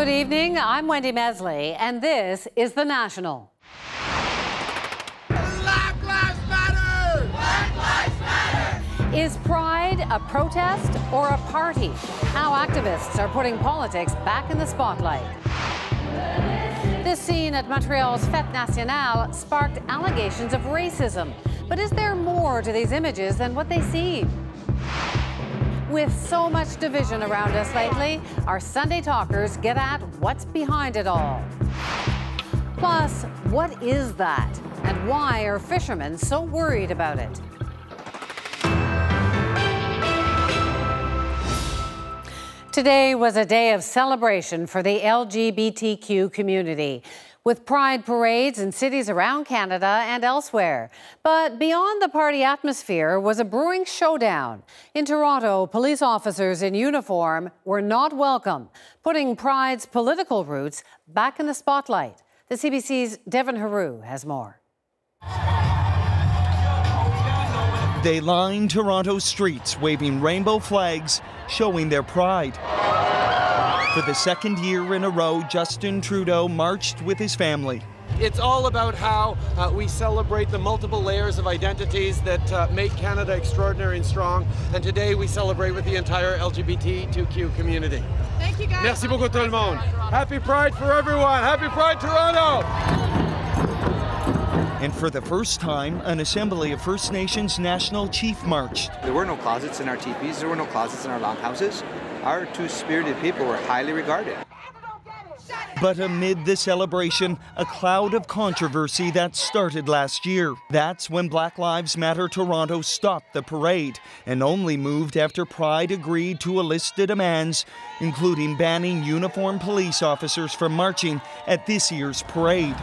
Good evening, I'm Wendy Mesley, and this is The National. Black Lives Matter! Black Lives Matter! Is Pride a protest or a party? How activists are putting politics back in the spotlight. This scene at Montreal's Fête Nationale sparked allegations of racism. But is there more to these images than what they seem? With so much division around us lately, our Sunday talkers get at what's behind it all. Plus, what is that? And why are fishermen so worried about it? Today was a day of celebration for the LGBTQ community, with pride parades in cities around Canada and elsewhere. But beyond the party atmosphere was a brewing showdown. In Toronto, police officers in uniform were not welcome, putting Pride's political roots back in the spotlight. The CBC's Devin Haru has more. They lined Toronto's streets, waving rainbow flags, showing their pride. For the second year in a row, Justin Trudeau marched with his family. It's all about how we celebrate the multiple layers of identities that make Canada extraordinary and strong. And today we celebrate with the entire LGBTQ community. Thank you, guys. Merci beaucoup tout le monde. Happy Pride for everyone. Happy Pride Toronto. And for the first time, an assembly of First Nations National Chief marched. There were no closets in our teepees. There were no closets in our longhouses. Our two-spirited people were highly regarded. But amid the celebration, a cloud of controversy that started last year. That's when Black Lives Matter Toronto stopped the parade and only moved after Pride agreed to a list of demands, including banning uniformed police officers from marching at this year's parade.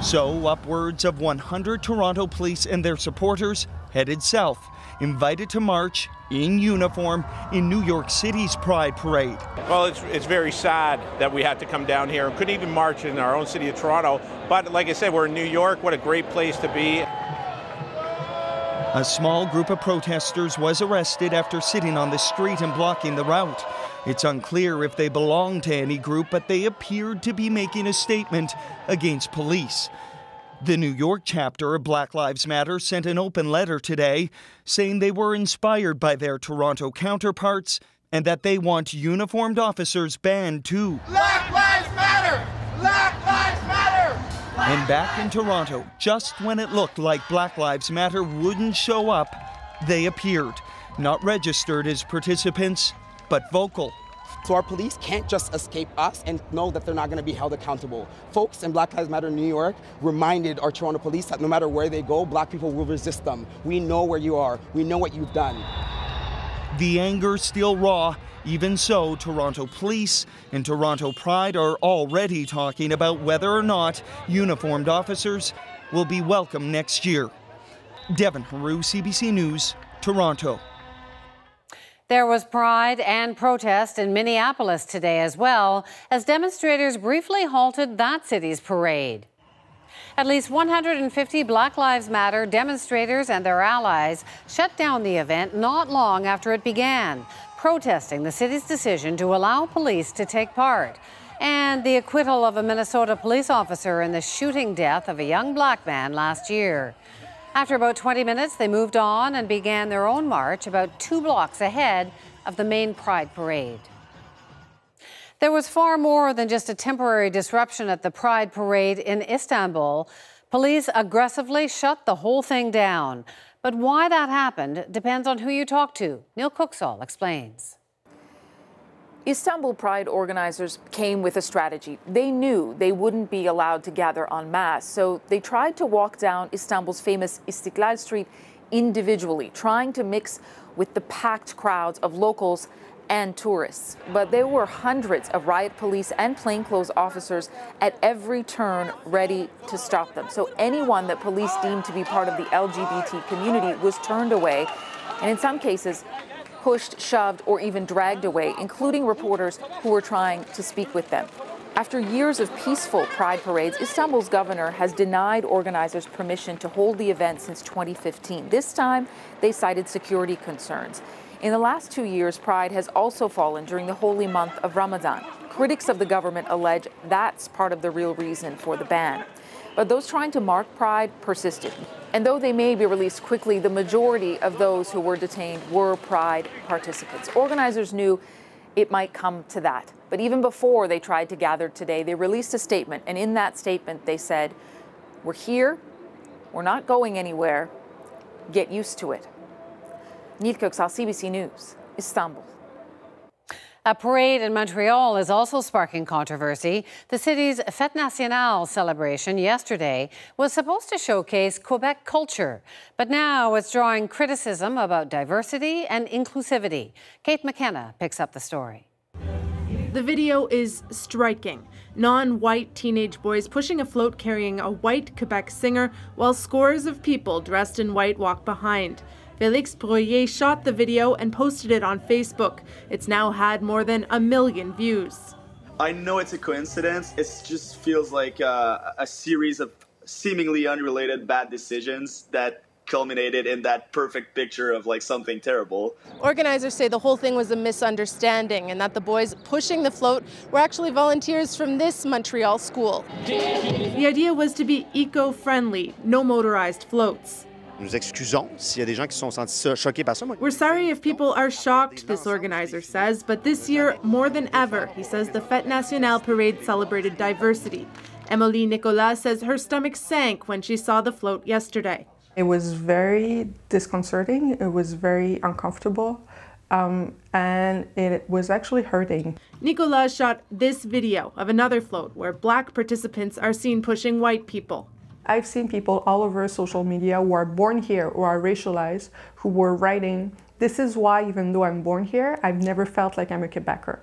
So upwards of 100 Toronto police and their supporters headed south, invited to march in uniform in New York City's Pride Parade. Well, it's very sad that we had to come down here. Couldn't even march in our own city of Toronto. But like I said, we're in New York. What a great place to be. A small group of protesters was arrested after sitting on the street and blocking the route. It's unclear if they belong to any group, but they appeared to be making a statement against police. The New York chapter of Black Lives Matter sent an open letter today saying they were inspired by their Toronto counterparts and that they want uniformed officers banned too. Black Lives Matter! Black Lives Matter! And back in Toronto, just when it looked like Black Lives Matter wouldn't show up, they appeared, not registered as participants, but vocal. So our police can't just escape us and know that they're not going to be held accountable. Folks in Black Lives Matter New York reminded our Toronto police that no matter where they go, black people will resist them. We know where you are. We know what you've done. The anger still raw. Even so, Toronto police and Toronto Pride are already talking about whether or not uniformed officers will be welcome next year. Devin Haru, CBC News, Toronto. There was pride and protest in Minneapolis today as well, as demonstrators briefly halted that city's parade. At least 150 Black Lives Matter demonstrators and their allies shut down the event not long after it began, protesting the city's decision to allow police to take part, and the acquittal of a Minnesota police officer in the shooting death of a young black man last year. After about 20 minutes, they moved on and began their own march about 2 blocks ahead of the main Pride parade. There was far more than just a temporary disruption at the Pride parade in Istanbul. Police aggressively shut the whole thing down. But why that happened depends on who you talk to. Neil Cooksall explains. Istanbul Pride organizers came with a strategy. They knew they wouldn't be allowed to gather en masse, so they tried to walk down Istanbul's famous Istiklal Street individually, trying to mix with the packed crowds of locals and tourists. But there were hundreds of riot police and plainclothes officers at every turn ready to stop them. So anyone that police deemed to be part of the LGBT community was turned away, and in some cases, pushed, shoved, or even dragged away, including reporters who were trying to speak with them. After years of peaceful pride parades, Istanbul's governor has denied organizers permission to hold the event since 2015. This time, they cited security concerns. In the last 2 years, Pride has also fallen during the holy month of Ramadan. Critics of the government allege that's part of the real reason for the ban. But those trying to mark Pride persisted. And though they may be released quickly, the majority of those who were detained were Pride participants. Organizers knew it might come to that. But even before they tried to gather today, they released a statement. And in that statement, they said, "We're here. We're not going anywhere. Get used to it." Nil Köksal, CBC News, Istanbul. A parade in Montreal is also sparking controversy. The city's Fête Nationale celebration yesterday was supposed to showcase Quebec culture, but now it's drawing criticism about diversity and inclusivity. Kate McKenna picks up the story. The video is striking. Non-white teenage boys pushing a float carrying a white Quebec singer while scores of people dressed in white walk behind. Félix Bruyère shot the video and posted it on Facebook. It's now had more than 1 million views. I know it's a coincidence. It just feels like a series of seemingly unrelated bad decisions that culminated in that perfect picture of like something terrible. Organizers say the whole thing was a misunderstanding and that the boys pushing the float were actually volunteers from this Montreal school. The idea was to be eco-friendly, no motorized floats. Nous excusons s'il y a des gens qui sont sentis choqués par ça. We're sorry if people are shocked, this organizer says, but this year, more than ever, he says the Fête Nationale parade celebrated diversity. Emily Nicolas says her stomach sank when she saw the float yesterday. It was very disconcerting, it was very uncomfortable, and it was actually hurting. Nicolas shot this video of another float where black participants are seen pushing white people. I've seen people all over social media who are born here or are racialized who were writing, "This is why, even though I'm born here, I've never felt like I'm a Quebecer."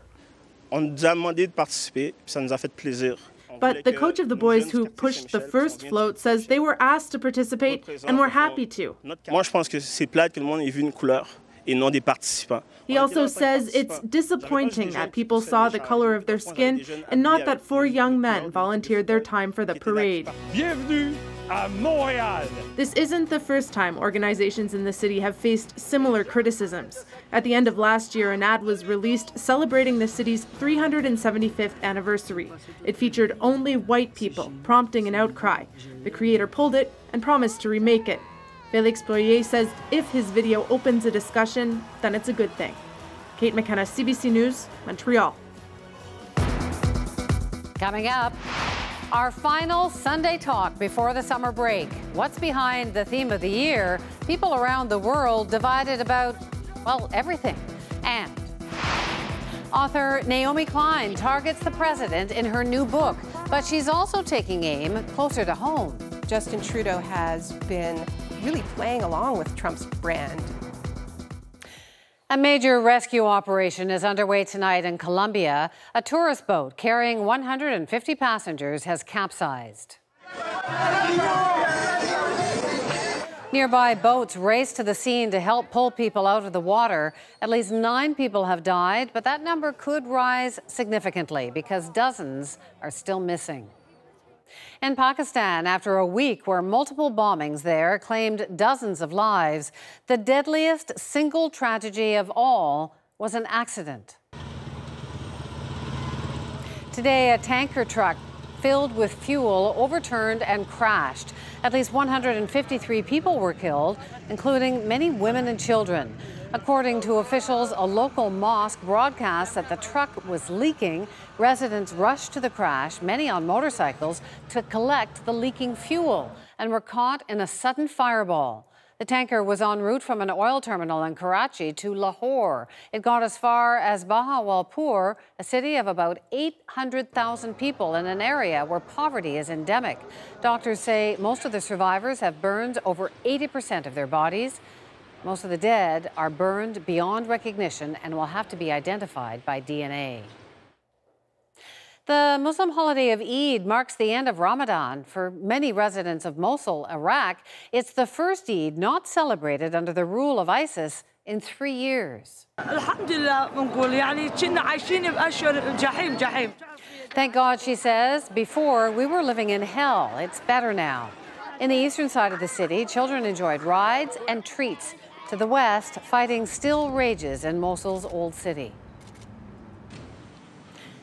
On nous a demandé de participer, puis ça nous a fait plaisir. But the coach of the boys who pushed the first float says they were asked to participate and were happy to. Moi, je pense que c'est plate que le monde ait vu une couleur et non des participants. He also says it's disappointing that people saw the color of their skin and not that 4 young men volunteered their time for the parade. Bienvenue à Montréal. This isn't the first time organizations in the city have faced similar criticisms. At the end of last year, an ad was released celebrating the city's 375th anniversary. It featured only white people, prompting an outcry. The creator pulled it and promised to remake it. Félix Bruyère says if his video opens a discussion, then it's a good thing. Kate McKenna, CBC News, Montreal. Coming up, our final Sunday talk before the summer break. What's behind the theme of the year? People around the world divided about, well, everything. And author Naomi Klein targets the president in her new book, but she's also taking aim closer to home. Justin Trudeau has been really playing along with Trump's brand. A major rescue operation is underway tonight in Colombia. A tourist boat carrying 150 passengers has capsized. Nearby boats race to the scene to help pull people out of the water. At least 9 people have died, but that number could rise significantly because dozens are still missing. In Pakistan, after a week where multiple bombings there claimed dozens of lives, the deadliest single tragedy of all was an accident. Today, a tanker truck filled with fuel overturned and crashed. At least 153 people were killed, including many women and children. According to officials, a local mosque broadcast that the truck was leaking. Residents rushed to the crash, many on motorcycles, to collect the leaking fuel and were caught in a sudden fireball. The tanker was en route from an oil terminal in Karachi to Lahore. It got as far as Bahawalpur, a city of about 800,000 people in an area where poverty is endemic. Doctors say most of the survivors have burned over 80% of their bodies. Most of the dead are burned beyond recognition and will have to be identified by DNA. The Muslim holiday of Eid marks the end of Ramadan. For many residents of Mosul, Iraq, it's the first Eid not celebrated under the rule of ISIS in 3 years. Thank God, she says. Before, we were living in hell. It's better now. In the eastern side of the city, children enjoyed rides and treats. To the west, fighting still rages in Mosul's old city.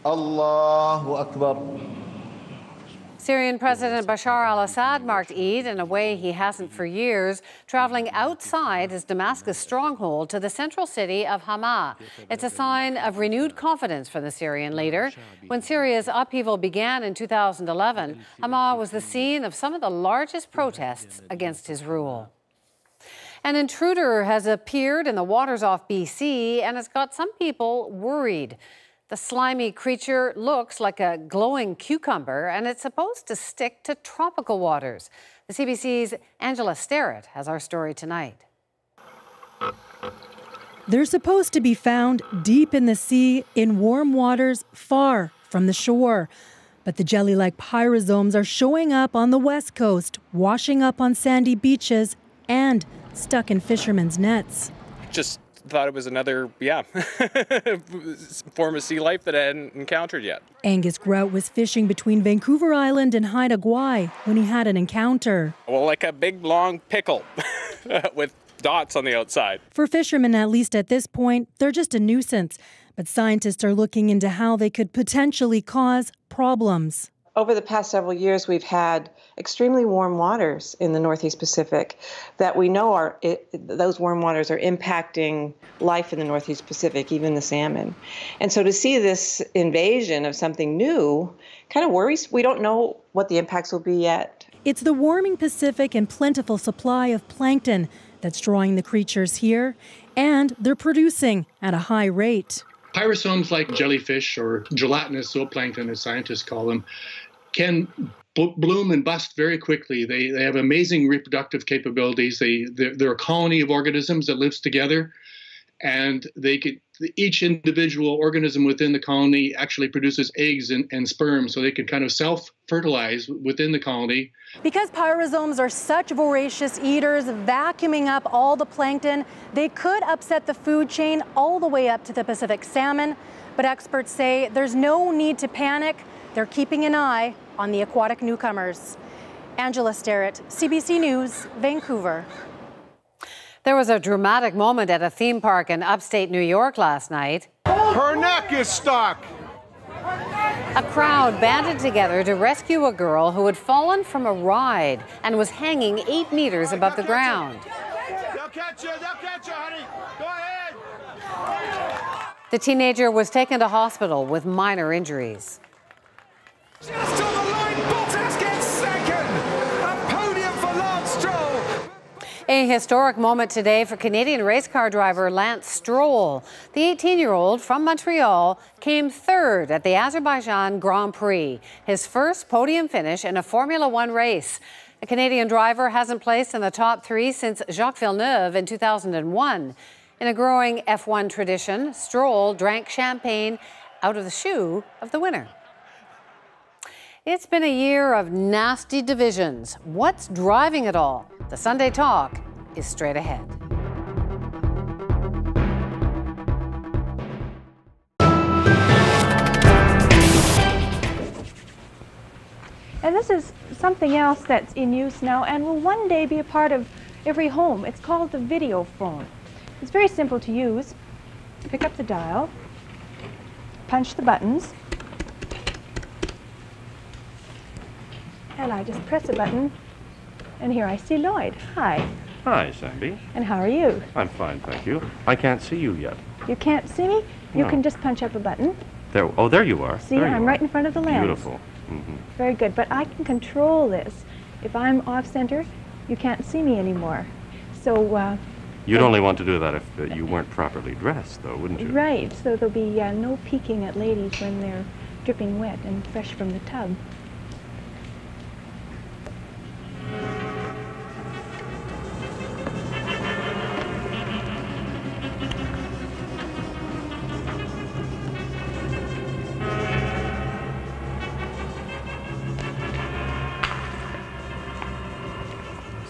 Allahu Akbar. Syrian President Bashar al-Assad marked Eid in a way he hasn't for years, traveling outside his Damascus stronghold to the central city of Hama. It's a sign of renewed confidence for the Syrian leader. When Syria's upheaval began in 2011, Hama was the scene of some of the largest protests against his rule. An intruder has appeared in the waters off BC and has got some people worried. The slimy creature looks like a glowing cucumber, and it's supposed to stick to tropical waters. The CBC's Angela Sterrett has our story tonight. They're supposed to be found deep in the sea, in warm waters, far from the shore. But the jelly-like pyrosomes are showing up on the west coast, washing up on sandy beaches, and stuck in fishermen's nets. Just thought it was another, form of sea life that I hadn't encountered yet. Angus Grout was fishing between Vancouver Island and Haida Gwaii when he had an encounter. Well, like a big, long pickle with dots on the outside. For fishermen, at least at this point, they're just a nuisance. But scientists are looking into how they could potentially cause problems. Over the past several years, we've had extremely warm waters in the Northeast Pacific that we know those warm waters are impacting life in the Northeast Pacific, even the salmon. And so to see this invasion of something new kind of worries. We don't know what the impacts will be yet. It's the warming Pacific and plentiful supply of plankton that's drawing the creatures here, and they're producing at a high rate. Pyrosomes like jellyfish, or gelatinous zooplankton as scientists call them, can bloom and bust very quickly. They have amazing reproductive capabilities. They're a colony of organisms that lives together, and each individual organism within the colony actually produces eggs and sperm, so they can kind of self-fertilize within the colony. Because pyrosomes are such voracious eaters, vacuuming up all the plankton, they could upset the food chain all the way up to the Pacific salmon. But experts say there's no need to panic. They're keeping an eye on the aquatic newcomers. Angela Sterrett, CBC News, Vancouver. There was a dramatic moment at a theme park in upstate New York last night. Her neck is stuck. A crowd banded together to rescue a girl who had fallen from a ride and was hanging 8 meters above the ground. They'll catch you, honey. Go ahead. The teenager was taken to hospital with minor injuries. Just on the line, Bottas gets second. A podium for Lance Stroll. A historic moment today for Canadian race car driver Lance Stroll. The 18-year-old from Montreal came third at the Azerbaijan Grand Prix, his first podium finish in a Formula One race. A Canadian driver hasn't placed in the top 3 since Jacques Villeneuve in 2001. In a growing F1 tradition, Stroll drank champagne out of the shoe of the winner. It's been a year of nasty divisions. What's driving it all? The Sunday Talk is straight ahead. And this is something else that's in use now and will one day be a part of every home. It's called the video phone. It's very simple to use. Pick up the dial, punch the buttons, and I just press a button, and here I see Lloyd. Hi. Hi, Sandy. And how are you? I'm fine, thank you. I can't see you yet. You can't see me? You No. can just punch up a button. There. Oh, there you are. See, There you I'm are. right in front of the lens. Beautiful. Mm-hmm. Very good, but I can control this. If I'm off center, you can't see me anymore. So, You'd only want to do that if you weren't properly dressed, though, wouldn't you? right, so there'll be no peeking at ladies when they're dripping wet and fresh from the tub.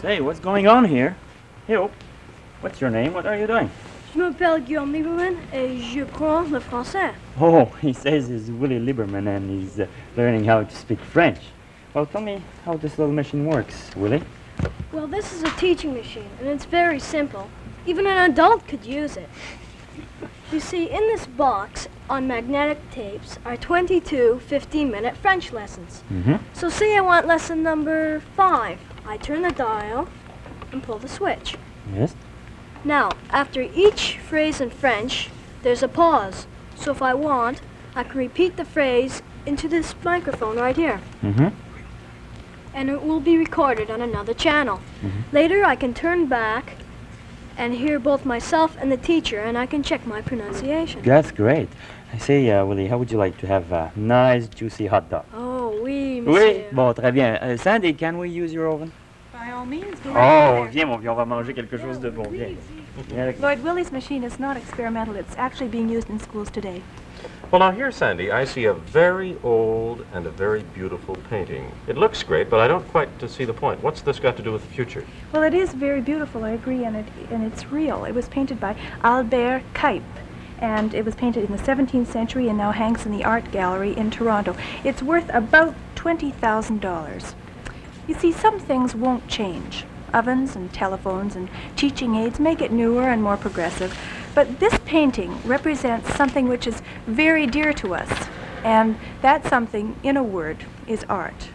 Say, what's going on here? Yo, what's your name? What are you doing? Je m'appelle Guillaume Lieberman et je prends le français. Oh, he says he's Willie Lieberman and he's learning how to speak French. Well, tell me how this little machine works, Willie. Well, this is a teaching machine, and it's very simple. Even an adult could use it. You see, in this box on magnetic tapes are 22 15-minute French lessons. So say I want lesson number 5. I turn the dial and pull the switch. Yes. Now, after each phrase in French, there's a pause. So if I want, I can repeat the phrase into this microphone right here. And it will be recorded on another channel. Later, I can turn back and hear both myself and the teacher, and I can check my pronunciation. That's great. I say, Willie, how would you like to have a nice, juicy hot dog? Oh, oui, Oui. monsieur. Bon, très bien. Sandy, can we use your oven? By all means, go Oh, right viens, mon vieux, on va manger quelque chose de bon. Viens. Viens. Lloyd, Willie's machine is not experimental. It's actually being used in schools today. Well, now here, Sandy, I see a very old and a very beautiful painting. It looks great, but I don't quite see the point. What's this got to do with the future? Well, it is very beautiful, I agree, and it's real. It was painted by Albert Cuyp, and it was painted in the 17th century and now hangs in the art gallery in Toronto. It's worth about $20,000. You see, some things won't change. Ovens and telephones and teaching aids make it newer and more progressive. But this painting represents something which is very dear to us. And that something, in a word, is art.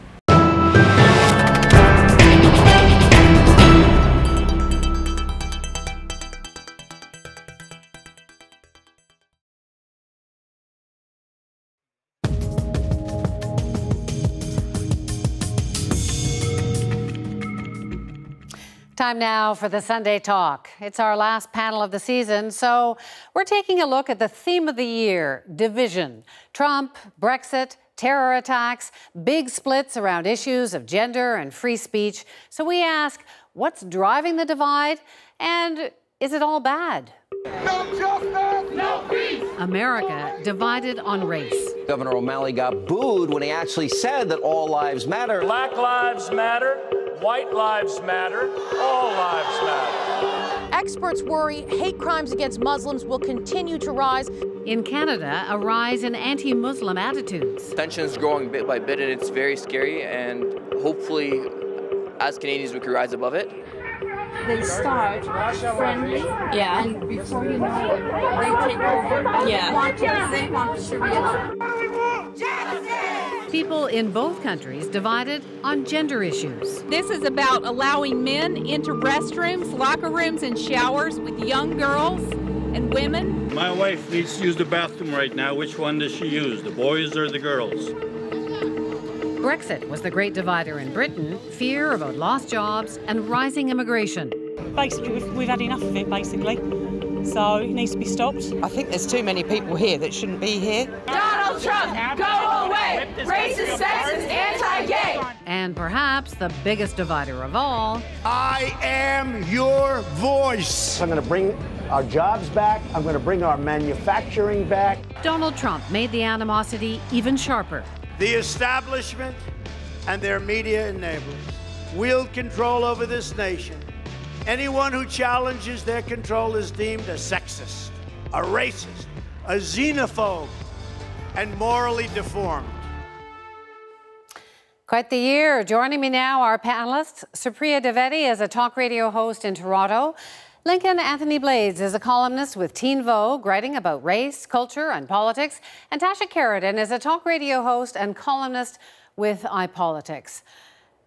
Time now for the Sunday Talk. It's our last panel of the season, so we're taking a look at the theme of the year, division. Trump, Brexit, terror attacks, big splits around issues of gender and free speech. So we ask, what's driving the divide, and is it all bad? No justice, no peace. America divided on race. Governor O'Malley got booed when he actually said that all lives matter. Black lives matter. White lives matter. All lives matter. Experts worry hate crimes against Muslims will continue to rise. In Canada, a rise in anti-Muslim attitudes. Tensions growing bit by bit, and it's very scary, and hopefully, as Canadians, we can rise above it. They start friendly, yeah, and before you know it, they take over. Yeah. They want Sharia. People in both countries divided on gender issues. This is about allowing men into restrooms, locker rooms, and showers with young girls and women. My wife needs to use the bathroom right now. Which one does she use, the boys or the girls? Brexit was the great divider in Britain, fear about lost jobs and rising immigration. Basically, we've had enough of it, basically. So it needs to be stopped. I think there's too many people here that shouldn't be here. Donald Trump, go away! Racist, sexist, anti-gay! And perhaps the biggest divider of all. I am your voice. I'm going to bring our jobs back. I'm going to bring our manufacturing back. Donald Trump made the animosity even sharper. The establishment and their media enablers wield control over this nation. Anyone who challenges their control is deemed a sexist, a racist, a xenophobe, and morally deformed. Quite the year. Joining me now, our panelists. Supriya Dwivedi is a talk radio host in Toronto. Lincoln Anthony Blades is a columnist with Teen Vogue, writing about race, culture, and politics. And Tasha Carradine is a talk radio host and columnist with iPolitics.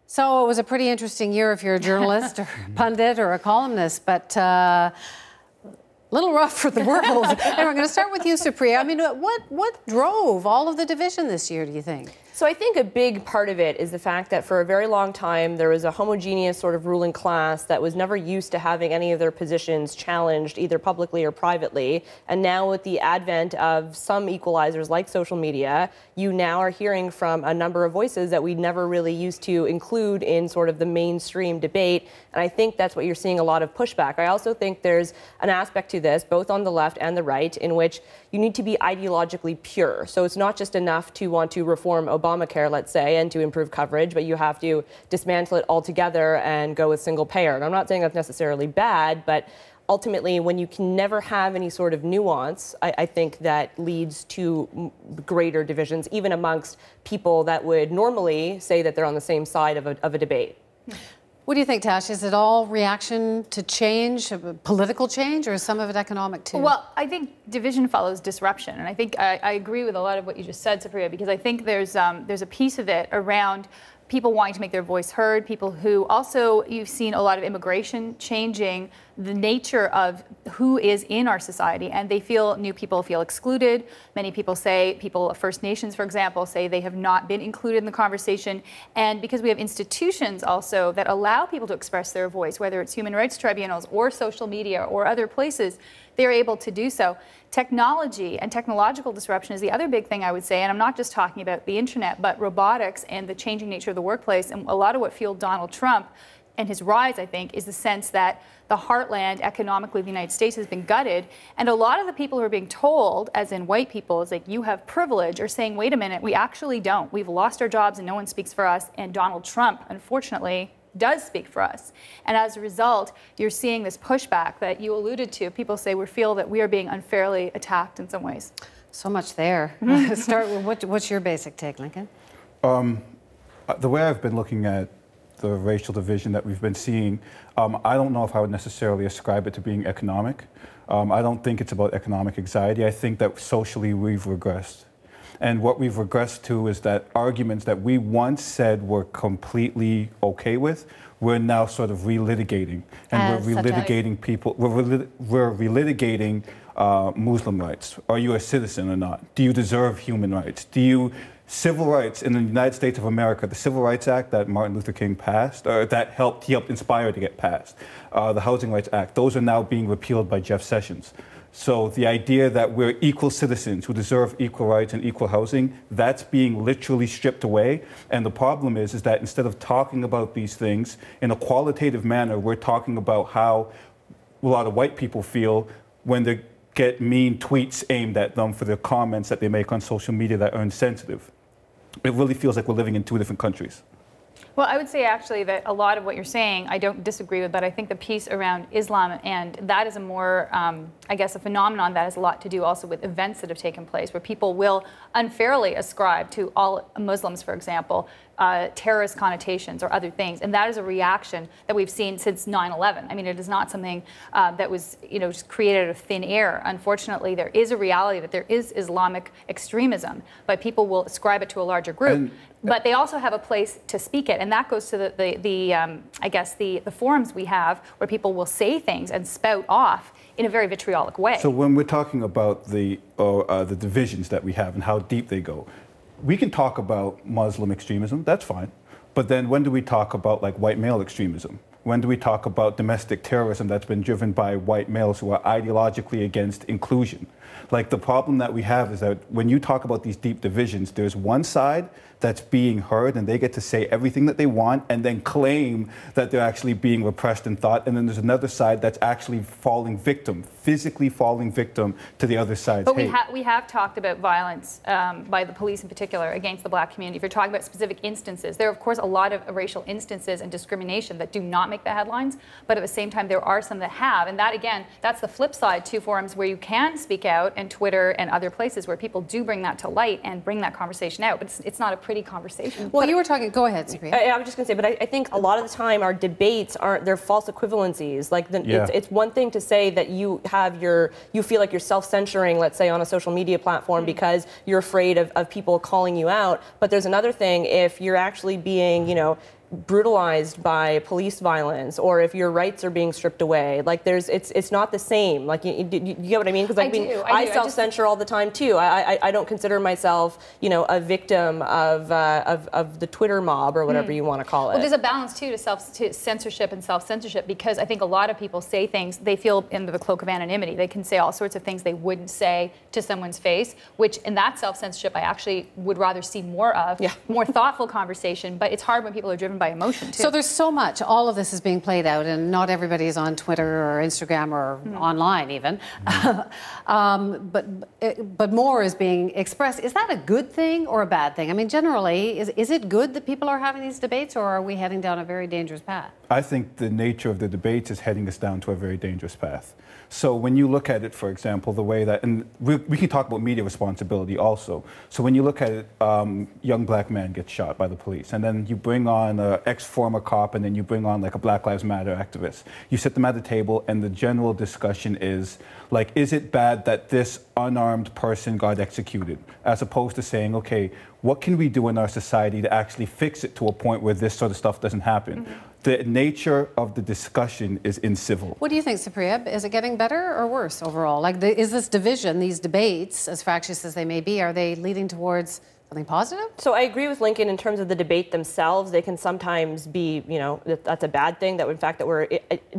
So it was a pretty interesting year if you're a journalist or pundit or a columnist, but a little rough for the world. Anyway, I'm going to start with you, Supriya. I mean, what drove all of the division this year, do you think? So I think a big part of it is the fact that for a very long time there was a homogeneous sort of ruling class that was never used to having any of their positions challenged either publicly or privately. And now with the advent of some equalizers like social media, you now are hearing from a number of voices that we never really used to include in sort of the mainstream debate. And I think that's what you're seeing a lot of pushback. I also think there's an aspect to this, both on the left and the right, in which you need to be ideologically pure. So it's not just enough to want to reform Obamacare, let's say, and to improve coverage, but you have to dismantle it altogether and go with single payer. And I'm not saying that's necessarily bad, but ultimately, when you can never have any sort of nuance, I think that leads to greater divisions, even amongst people that would normally say that they're on the same side of a debate. What do you think, Tash? Is it all reaction to change, political change, or is some of it economic too? Well, I think division follows disruption, and I think I agree with a lot of what you just said, Supriya, because I think there's a piece of it around people wanting to make their voice heard, people who also, you've seen a lot of immigration changing the nature of who is in our society, and new people feel excluded. Many people say, people of First Nations, for example, say they have not been included in the conversation. And because we have institutions also that allow people to express their voice, whether it's human rights tribunals or social media or other places, they're able to do so. Technology and technological disruption is the other big thing I would say, and I'm not just talking about the internet, but robotics and the changing nature of the workplace. And a lot of what fueled Donald Trump and his rise, I think, is the sense that the heartland economically of the United States has been gutted. And a lot of the people who are being told, as in white people, is like, you have privilege, are saying, wait a minute, we actually don't. We've lost our jobs and no one speaks for us. And Donald Trump, unfortunately, does speak for us. And as a result, you're seeing this pushback that you alluded to. People say we feel that we are being unfairly attacked in some ways. So much there. Start with what's your basic take, Lincoln? The way I've been looking at the racial division that we've been seeing, I don't know if I would necessarily ascribe it to being economic. I don't think it's about economic anxiety. I think that socially we've regressed. And what we've regressed to is that arguments that we once said were completely okay with, we're now sort of relitigating. And we're relitigating people, we're relitigating Muslim rights. Are you a citizen or not? Do you deserve human rights? Civil rights in the United States of America, the Civil Rights Act that Martin Luther King passed, or that he helped inspire to get passed, the Housing Rights Act, those are now being repealed by Jeff Sessions. So the idea that we're equal citizens who deserve equal rights and equal housing, that's being literally stripped away. And the problem is that instead of talking about these things in a qualitative manner, we're talking about how a lot of white people feel when they get mean tweets aimed at them for the comments that they make on social media that are insensitive. It really feels like we're living in two different countries. Well, I would say actually that a lot of what you're saying, I don't disagree with, but I think the piece around Islam, and that is a more, I guess, a phenomenon that has a lot to do also with events that have taken place, where people will unfairly ascribe to all Muslims, for example, terrorist connotations or other things. And that is a reaction that we've seen since 9/11. I mean, it is not something that was, just created out of thin air. Unfortunately, there is a reality that there is Islamic extremism, but people will ascribe it to a larger group. But they also have a place to speak it, and that goes to the forums we have where people will say things and spout off in a very vitriolic way. So when we're talking about the divisions that we have and how deep they go, we can talk about Muslim extremism, that's fine. But then when do we talk about like white male extremism? When do we talk about domestic terrorism that's been driven by white males who are ideologically against inclusion? Like the problem that we have is that when you talk about these deep divisions, there's one side that's being heard and they get to say everything that they want and then claim that they're actually being repressed in thought. And then there's another side that's actually falling victim, physically falling victim to the other side's But hate. we have talked about violence by the police in particular against the black community. If you're talking about specific instances, there are of course a lot of racial instances and discrimination that do not make the headlines, but at the same time there are some that have. And that again, that's the flip side to forums where you can speak out, and Twitter and other places where people do bring that to light and bring that conversation out. But it's not a pretty conversation. Well, you were talking, go ahead, Supriya. I was just going to say, but I think a lot of the time our debates they're false equivalencies. Like it's one thing to say that you feel like you're self-censoring, let's say on a social media platform because you're afraid of people calling you out. But there's another thing if you're actually being, brutalized by police violence, or if your rights are being stripped away. Like it's not the same. Like you get what I mean? Because I self-censor all the time too. I don't consider myself, a victim of the Twitter mob or whatever you want to call it. Well, there's a balance too to censorship and self-censorship, because I think a lot of people say things, they feel under the cloak of anonymity. They can say all sorts of things they wouldn't say to someone's face, which in that self-censorship I actually would rather see more of, more thoughtful conversation. But it's hard when people are driven by emotion too. So there's so much. All of this is being played out, and not everybody is on Twitter or Instagram or online even. But more is being expressed. Is that a good thing or a bad thing? I mean, generally, is it good that people are having these debates, or are we heading down a very dangerous path? I think the nature of the debates is heading us down to a very dangerous path. So when you look at it, for example, the way that, and we can talk about media responsibility also. So when you look at it, young black man gets shot by the police, and then you bring on an ex-former cop and then you bring on like a Black Lives Matter activist. You sit them at the table and the general discussion is like, is it bad that this unarmed person got executed? As opposed to saying, okay, what can we do in our society to actually fix it to a point where this sort of stuff doesn't happen? The nature of the discussion is incivil. What do you think, Supriya? Is it getting better or worse overall? Like, is this division, these debates, as fractious as they may be, are they leading towards something positive? So I agree with Lincoln in terms of the debate themselves. They can sometimes be, you know, that's a bad thing, that in fact that we're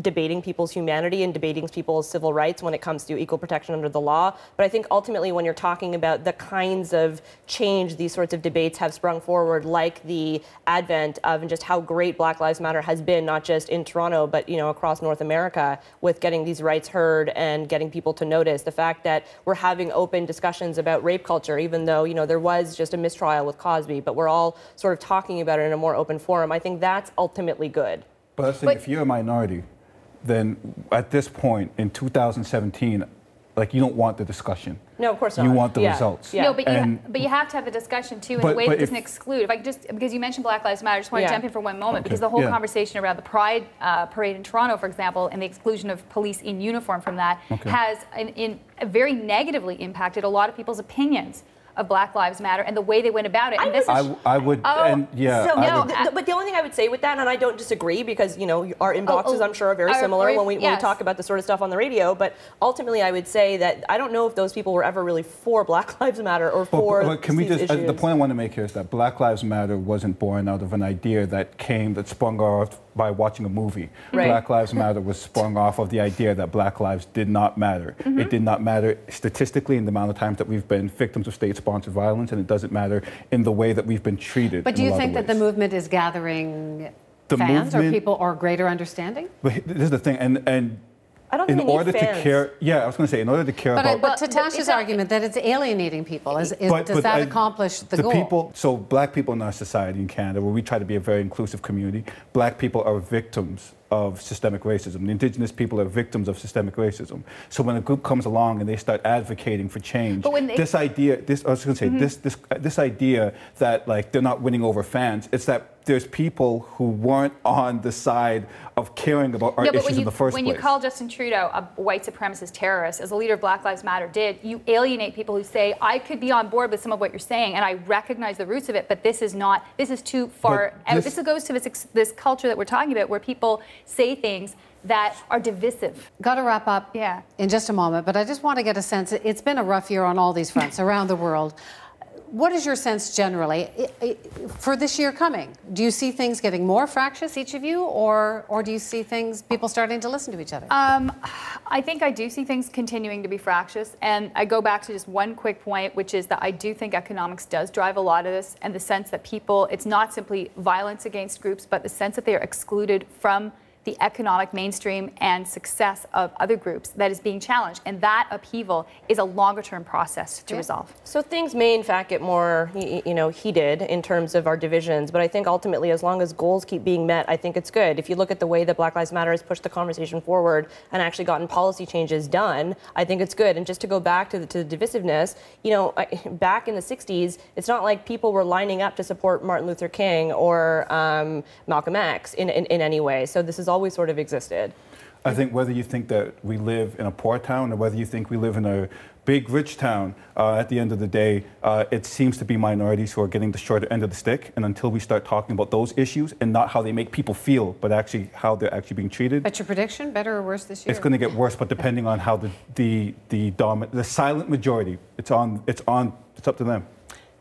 debating people's humanity and debating people's civil rights when it comes to equal protection under the law. But I think ultimately when you're talking about the kinds of change these sorts of debates have sprung forward, like the advent of and just how great Black Lives Matter has been, not just in Toronto, but, you know, across North America, with getting these rights heard and getting people to notice. The fact that we're having open discussions about rape culture, even though, you know, there was just a mistrial with Cosby, but we're all sort of talking about it in a more open forum. I think that's ultimately good. But if you're a minority, then at this point in 2017, like, you don't want the discussion. No, of course not. You want the results. No, but you have to have the discussion too in a way that doesn't exclude. If I could just, because you mentioned Black Lives Matter, I just want to jump in for one moment, because the whole conversation around the Pride parade in Toronto, for example, and the exclusion of police in uniform from that has very negatively impacted a lot of people's opinions of Black Lives Matter and the way they went about it. And I would, but the only thing I would say with that, and I don't disagree, because, you know, our inboxes, I'm sure, are very similar when we talk about this sort of stuff on the radio, but ultimately I would say that I don't know if those people were ever really for Black Lives Matter or for but can we just, the point I want to make here is that Black Lives Matter wasn't born out of an idea that sprung off by watching a movie. Black Lives Matter was sprung off of the idea that Black lives did not matter. It did not matter statistically in the amount of times that we've been victims of state-sponsored violence, and it doesn't matter in the way that we've been treated. But do you think that the movement is gathering fans or people or greater understanding? But this is the thing, and I don't think in order to care, I was going to say, in order to care about... But to Tasha's argument that it's alienating people, does that accomplish the goal? So Black people in our society in Canada, where we try to be a very inclusive community, Black people are victims of systemic racism. The Indigenous people are victims of systemic racism. So when a group comes along and they start advocating for change, this idea that, like, they're not winning over fans, it's that there's people who weren't on the side of caring about our issues in the first place. When you call Justin Trudeau a white supremacist terrorist, as a leader of Black Lives Matter did, you alienate people who say, I could be on board with some of what you're saying, and I recognize the roots of it, but this is too far out. This goes to this culture that we're talking about, where people say things that are divisive. Got to wrap up in just a moment, but I just want to get a sense. It's been a rough year on all these fronts around the world. What is your sense generally for this year coming? Do you see things getting more fractious, each of you, or do you see people starting to listen to each other? I think I do see things continuing to be fractious, and I go back to just one quick point, which is that I do think economics does drive a lot of this, and the sense that it's not simply violence against groups, but the sense that they are excluded from the economic mainstream and success of other groups that is being challenged. And that upheaval is a longer-term process to resolve. So things may, in fact, get more, heated in terms of our divisions. But I think ultimately, as long as goals keep being met, I think it's good. If you look at the way that Black Lives Matter has pushed the conversation forward and actually gotten policy changes done, I think it's good. And just to go back to the divisiveness, back in the 60s, it's not like people were lining up to support Martin Luther King or Malcolm X in any way. So this is always sort of existed. I think whether you think that we live in a poor town or whether you think we live in a big rich town, at the end of the day, it seems to be minorities who are getting the shorter end of the stick. And until we start talking about those issues and not how they make people feel, but actually how they're actually being treated. But your prediction, better or worse this year? It's going to get worse, but depending on how the silent majority, it's up to them.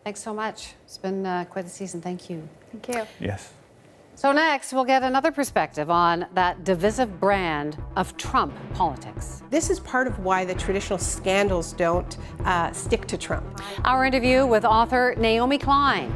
Thanks so much. It's been quite a season. Thank you. Thank you. Yes. So next, we'll get another perspective on that divisive brand of Trump politics. This is part of why the traditional scandals don't stick to Trump. Our interview with author Naomi Klein.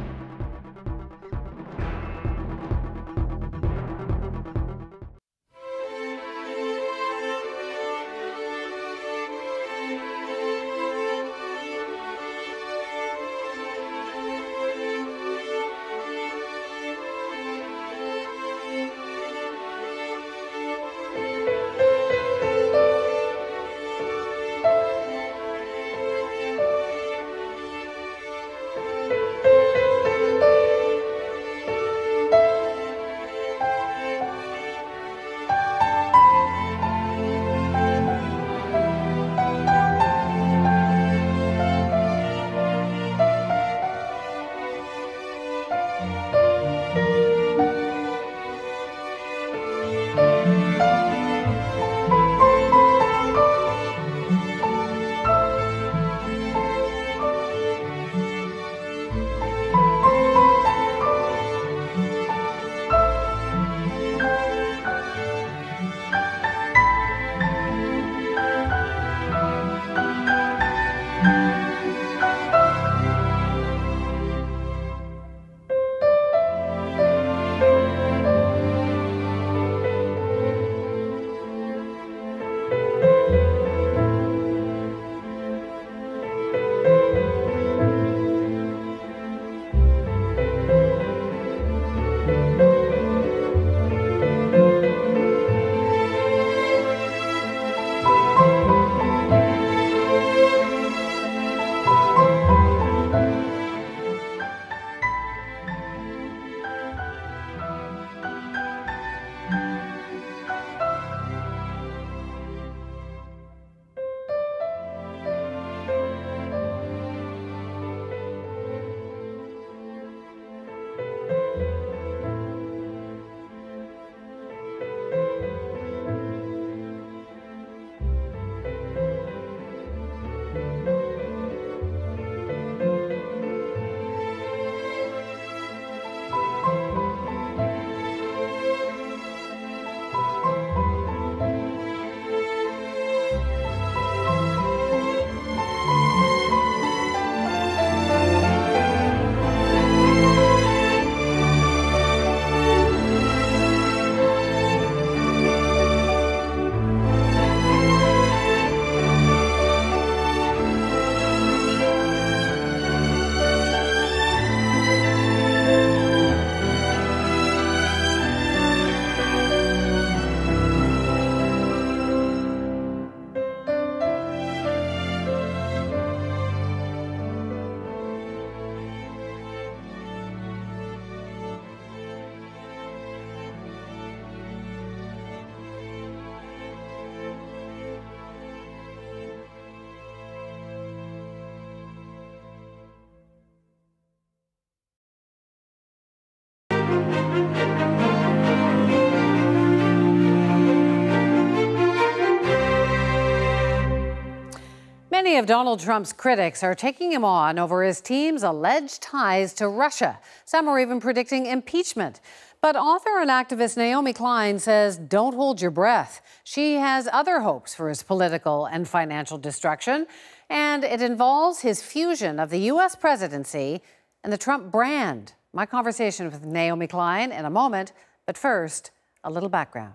Many of Donald Trump's critics are taking him on over his team's alleged ties to Russia. Some are even predicting impeachment. But author and activist Naomi Klein says don't hold your breath. She has other hopes for his political and financial destruction, and it involves his fusion of the U.S. presidency and the Trump brand. My conversation with Naomi Klein in a moment, but first, a little background.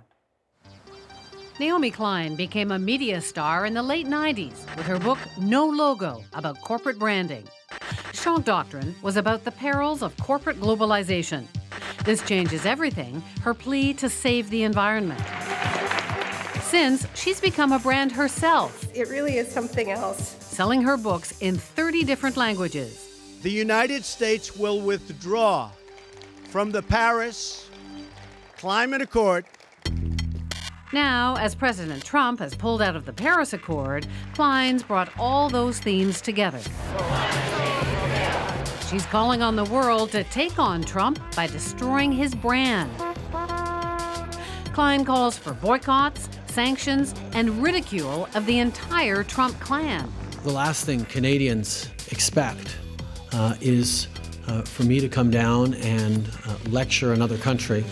Naomi Klein became a media star in the late 90s with her book No Logo about corporate branding. Shock Doctrine was about the perils of corporate globalization. This changes everything, her plea to save the environment. Since, she's become a brand herself. It really is something else. Selling her books in 30 different languages. The United States will withdraw from the Paris Climate Accord. Now, as President Trump has pulled out of the Paris Accord, Klein's brought all those themes together. She's calling on the world to take on Trump by destroying his brand. Klein calls for boycotts, sanctions, and ridicule of the entire Trump clan. The last thing Canadians expect is for me to come down and lecture another country.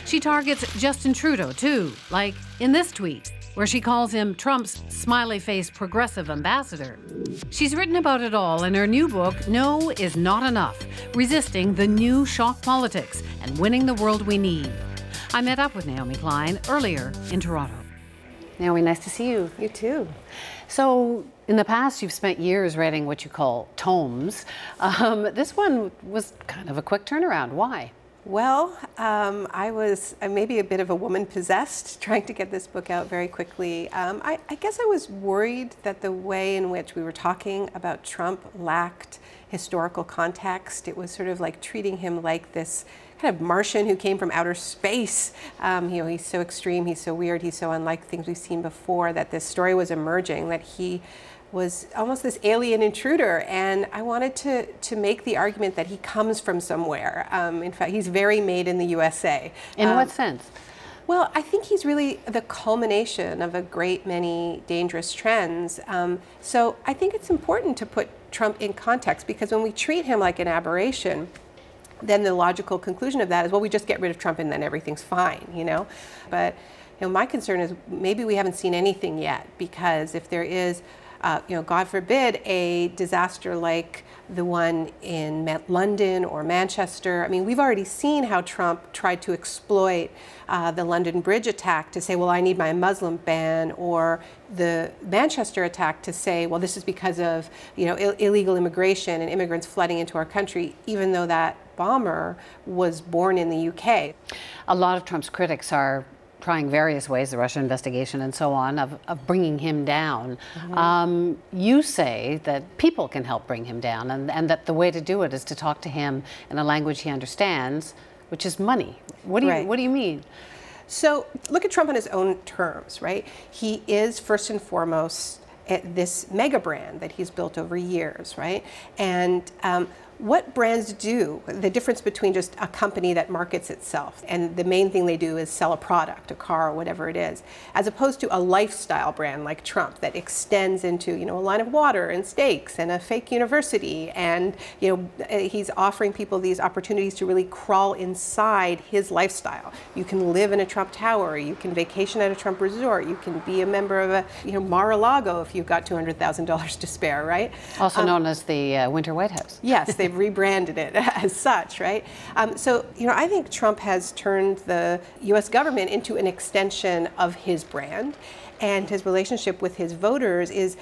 She targets Justin Trudeau, too, like in this tweet, where she calls him Trump's smiley-faced progressive ambassador. She's written about it all in her new book, No Is Not Enough, Resisting the New Shock Politics and Winning the World We Need. I met up with Naomi Klein earlier in Toronto. Naomi, nice to see you. You too. So, in the past, you've spent years writing what you call tomes. This one was kind of a quick turnaround. Why? Well, I was maybe a bit of a woman possessed, trying to get this book out very quickly. I guess I was worried that the way in which we were talking about Trump lacked historical context. It was sort of like treating him like this kind of Martian who came from outer space. He's so extreme, he's so weird, he's so unlike things we've seen before, that this story was emerging, that he was almost this alien intruder, and I wanted to make the argument that he comes from somewhere. In fact, he's very made in the USA. In what sense? Well, I think he's really the culmination of a great many dangerous trends. So I think it's important to put Trump in context, because when we treat him like an aberration, then the logical conclusion of that is, well, we just get rid of Trump and then everything's fine, you know? But my concern is maybe we haven't seen anything yet, because if there is God forbid, a disaster like the one in London or Manchester. I mean, we've already seen how Trump tried to exploit the London Bridge attack to say, well, I need my Muslim ban, or the Manchester attack to say, well, this is because of illegal immigration and immigrants flooding into our country, even though that bomber was born in the UK. A lot of Trump's critics are trying various ways, the Russia investigation and so on, of bringing him down. Mm-hmm. You say that people can help bring him down, and that the way to do it is to talk to him in a language he understands, which is money. What do you mean? So look at Trump on his own terms, right? He is first and foremost this mega brand that he's built over years, right? And what brands do, the difference between just a company that markets itself and the main thing they do is sell a product, a car, or whatever it is, as opposed to a lifestyle brand like Trump that extends into, a line of water and steaks and a fake university, and he's offering people these opportunities to really crawl inside his lifestyle. You can live in a Trump tower, you can vacation at a Trump resort, you can be a member of a Mar-a-Lago if you've got $200,000 to spare, right? Also known as the Winter White House. Yes, they've rebranded it as such, right? So, I think Trump has turned the U.S. government into an extension of his brand, and his relationship with his voters is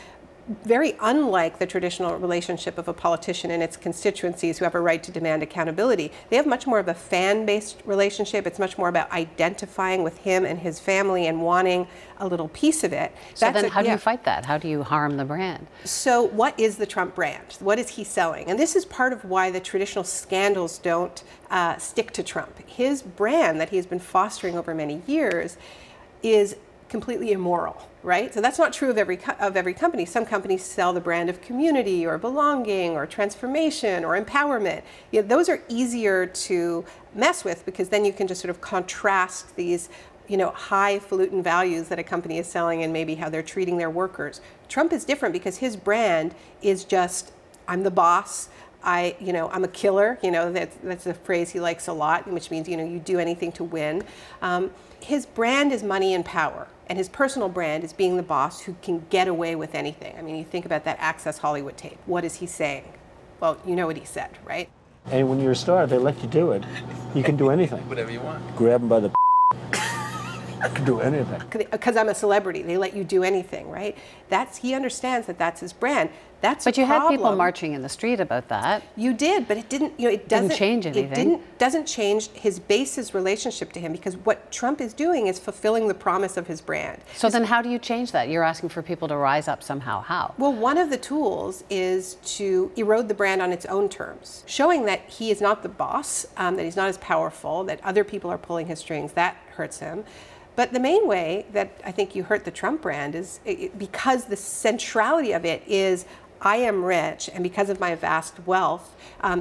very unlike the traditional relationship of a politician and its constituencies who have a right to demand accountability. They have much more of a fan-based relationship. It's much more about identifying with him and his family and wanting a little piece of it. So then how do you fight that? How do you harm the brand? So what is the Trump brand? What is he selling? And this is part of why the traditional scandals don't stick to Trump. His brand that he has been fostering over many years is completely immoral, right? So that's not true of every company. Some companies sell the brand of community or belonging or transformation or empowerment. Those are easier to mess with, because then you can just sort of contrast these highfalutin values that a company is selling and maybe how they're treating their workers. Trump is different because his brand is just, I'm the boss. I'm a killer. That's a phrase he likes a lot, which means, you do anything to win. His brand is money and power, and his personal brand is being the boss who can get away with anything. I mean, you think about that Access Hollywood tape. What is he saying? Well, you know what he said, right? And when you're a star, they let you do it. You can do anything. Whatever you want. Grab them by the you can do anything. Because I'm a celebrity, they let you do anything, right? He understands that that's his brand. But you had people marching in the street about that. You did, but it didn't. It doesn't change anything. It doesn't change his base's relationship to him, because what Trump is doing is fulfilling the promise of his brand. So then, how do you change that? You're asking for people to rise up somehow. How? Well, one of the tools is to erode the brand on its own terms, showing that he is not the boss, that he's not as powerful, that other people are pulling his strings. That hurts him. But the main way that I think you hurt the Trump brand is because the centrality of it is, I am rich, and because of my vast wealth,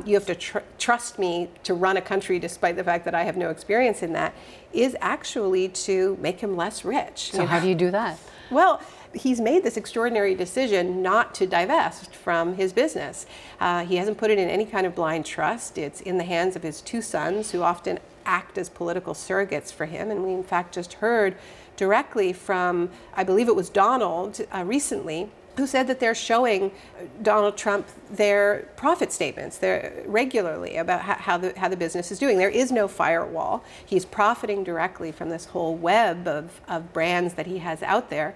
you have to trust me to run a country despite the fact that I have no experience in that, is actually to make him less rich. So how do you do that? Well, he's made this extraordinary decision not to divest from his business. He hasn't put it in any kind of blind trust. It's in the hands of his two sons, who often act as political surrogates for him. And we, in fact, just heard directly from, I believe it was Donald recently, who said that they're showing Donald Trump their profit statements regularly about how the business is doing. There is no firewall. He's profiting directly from this whole web of brands that he has out there.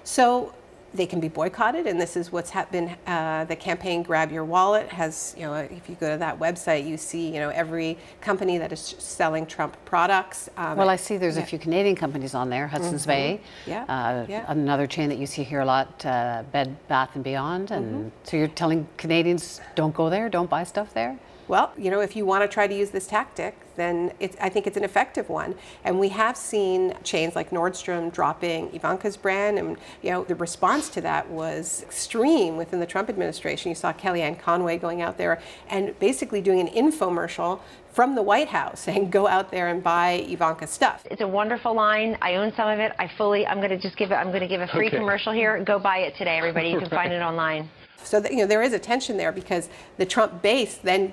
So they can be boycotted, and this is what's been the campaign Grab Your Wallet has, if you go to that website, you see, every company that is selling Trump products. Well, I see there's a few Canadian companies on there, Hudson's Bay, another chain that you see here a lot, Bed Bath & Beyond, and so you're telling Canadians, don't go there, don't buy stuff there? Well, if you want to try to use this tactic, then I think it's an effective one. And we have seen chains like Nordstrom dropping Ivanka's brand, and the response to that was extreme within the Trump administration. You saw Kellyanne Conway going out there and basically doing an infomercial from the White House saying, go out there and buy Ivanka's stuff. It's a wonderful line. I own some of it. I'm going to give a free commercial here. Go buy it today, everybody. You can find it online. So that, there is a tension there, because the Trump base then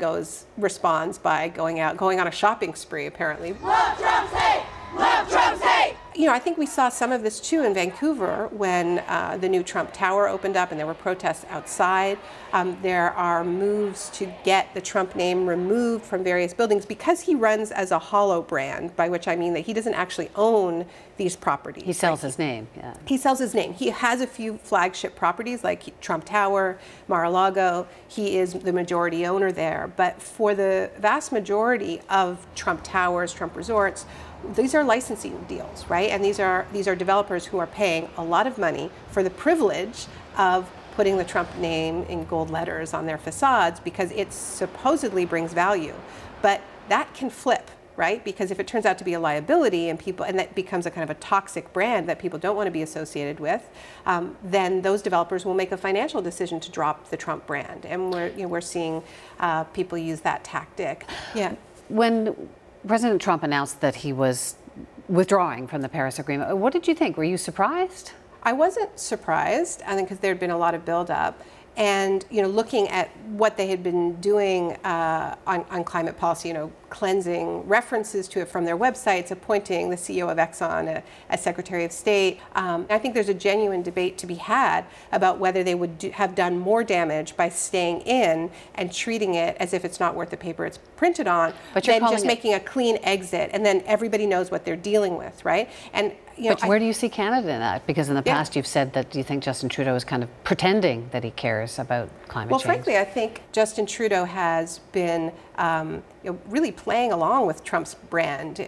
responds by going on a shopping spree, apparently. Love Trump's hate! Love Trump's hate! I think we saw some of this too in Vancouver when the new Trump Tower opened up and there were protests outside. There are moves to get the Trump name removed from various buildings because he runs as a hollow brand, by which I mean that he doesn't actually own these properties. He sells his name, yeah. He sells his name. He has a few flagship properties like Trump Tower, Mar-a-Lago. He is the majority owner there. But for the vast majority of Trump Towers, Trump Resorts, these are licensing deals, right? And these are developers who are paying a lot of money for the privilege of putting the Trump name in gold letters on their facades, because it supposedly brings value. But that can flip, right? Because if it turns out to be a liability and that becomes a kind of a toxic brand that people don't want to be associated with, then those developers will make a financial decision to drop the Trump brand. And we're seeing people use that tactic. Yeah. When President Trump announced that he was withdrawing from the Paris Agreement, what did you think? Were you surprised? I wasn't surprised, I think, because there had been a lot of buildup. And looking at what they had been doing on climate policy, cleansing references to it from their websites, appointing the CEO of Exxon as Secretary of State. I think there's a genuine debate to be had about whether they would have done more damage by staying in and treating it as if it's not worth the paper it's printed on, than just making a clean exit, and then everybody knows what they're dealing with, right? And but where do you see Canada in that? Because in the past you've said that you think Justin Trudeau is kind of pretending that he cares about climate change. Well, frankly, I think Justin Trudeau has been really playing along with Trump's brand,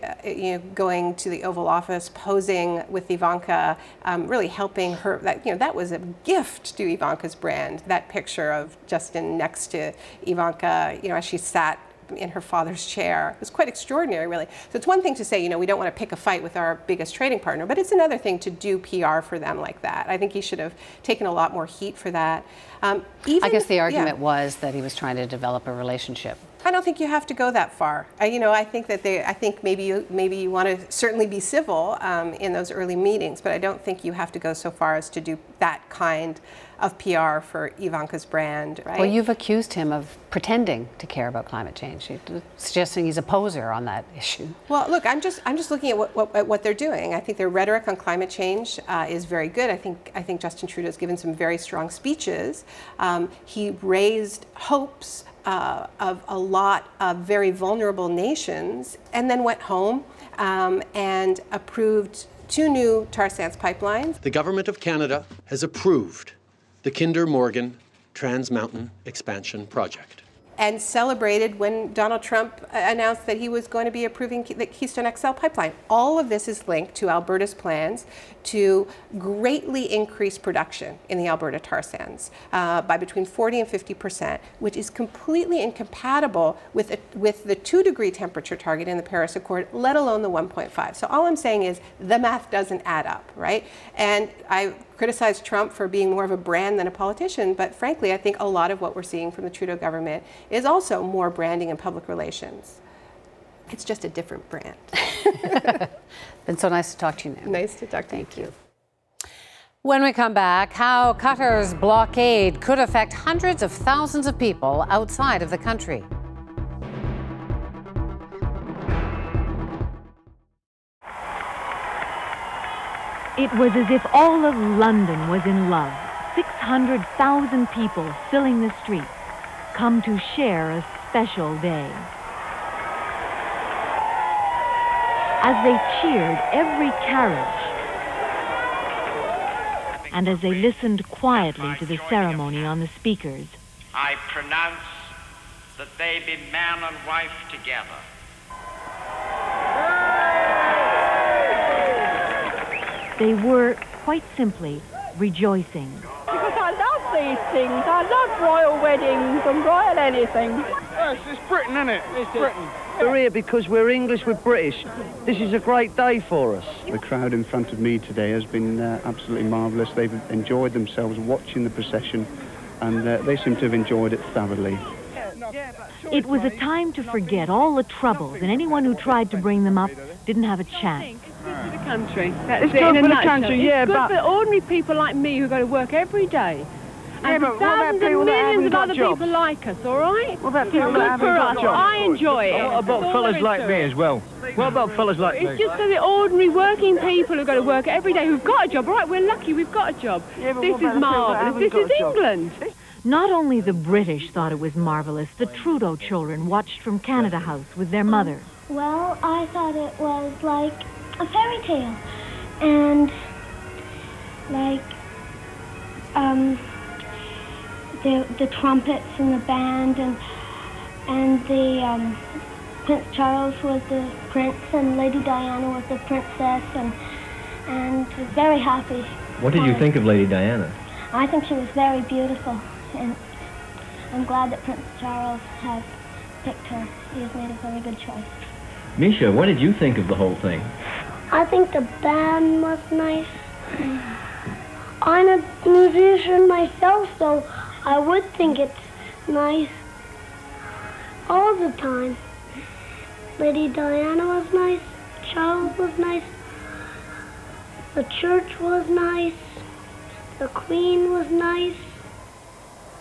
going to the Oval Office, posing with Ivanka, really helping her. That was a gift to Ivanka's brand, that picture of Justin next to Ivanka, as she sat in her father's chair. It was quite extraordinary, really. So it's one thing to say, we don't want to pick a fight with our biggest trading partner, but it's another thing to do PR for them like that. I think he should have taken a lot more heat for that. I guess the argument was that he was trying to develop a relationship. I don't think you have to go that far. I think that I think maybe you want to certainly be civil in those early meetings, but I don't think you have to go so far as to do that kind of PR for Ivanka's brand, right? Well, you've accused him of pretending to care about climate change, suggesting he's a poser on that issue. Well, look, I'm just looking at what they're doing. I think their rhetoric on climate change is very good. I think Justin Trudeau's given some very strong speeches. He raised hopes of a lot of very vulnerable nations, and then went home and approved 2 new tar sands pipelines. The Government of Canada has approved the Kinder Morgan Trans Mountain Expansion Project. And celebrated when Donald Trump announced that he was going to be approving the Keystone XL pipeline. All of this is linked to Alberta's plans to greatly increase production in the Alberta tar sands by between 40 and 50%, which is completely incompatible with the 2-degree temperature target in the Paris Accord, let alone the 1.5. So all I'm saying is the math doesn't add up, right? And I criticize Trump for being more of a brand than a politician, but frankly, I think a lot of what we're seeing from the Trudeau government is also more branding and public relations. It's just a different brand. Been so nice to talk to you now. Nice to talk to you. Thank you. When we come back, how Qatar's blockade could affect hundreds of thousands of people outside of the country. It was as if all of London was in love. 600,000 people filling the streets, come to share a special day. As they cheered every carriage, and as they listened quietly to the ceremony on the speakers, I pronounce that they be man and wife together. they were, quite simply, rejoicing. Because I love these things. I love royal weddings and royal anything. Yes, it's Britain, isn't it? It's Britain. We're here because we're English, we're British. This is a great day for us. The crowd in front of me today has been absolutely marvellous. They've enjoyed themselves watching the procession, and they seem to have enjoyed it thoroughly. It was a time to forget all the troubles, and anyone who tried to bring them up didn't have a chance. For the country. It's good for the country, yeah, but... but... It's good for ordinary people like me who go to work every day. Yeah, and but thousands and millions of other people like us, all right? What about people that haven't got jobs? I enjoy it. What about fellas like me as well? What about fellas like me? It's just for the ordinary working people who go to work every day who've got a job, all right? We're lucky we've got a job. Yeah, but this is marvellous. This is England. Not only the British thought it was marvellous, the Trudeau children watched from Canada House with their mother. Well, I thought it was like a fairy tale. And like the trumpets and the band and the Prince Charles was the prince and Lady Diana was the princess and was very happy. What did you think of Lady Diana? I think she was very beautiful, and I'm glad that Prince Charles has picked her. He has made a very good choice. Misha, what did you think of the whole thing? I think the band was nice. I'm a musician myself, so I would think it's nice all the time. Lady Diana was nice, Charles was nice, the church was nice, the Queen was nice.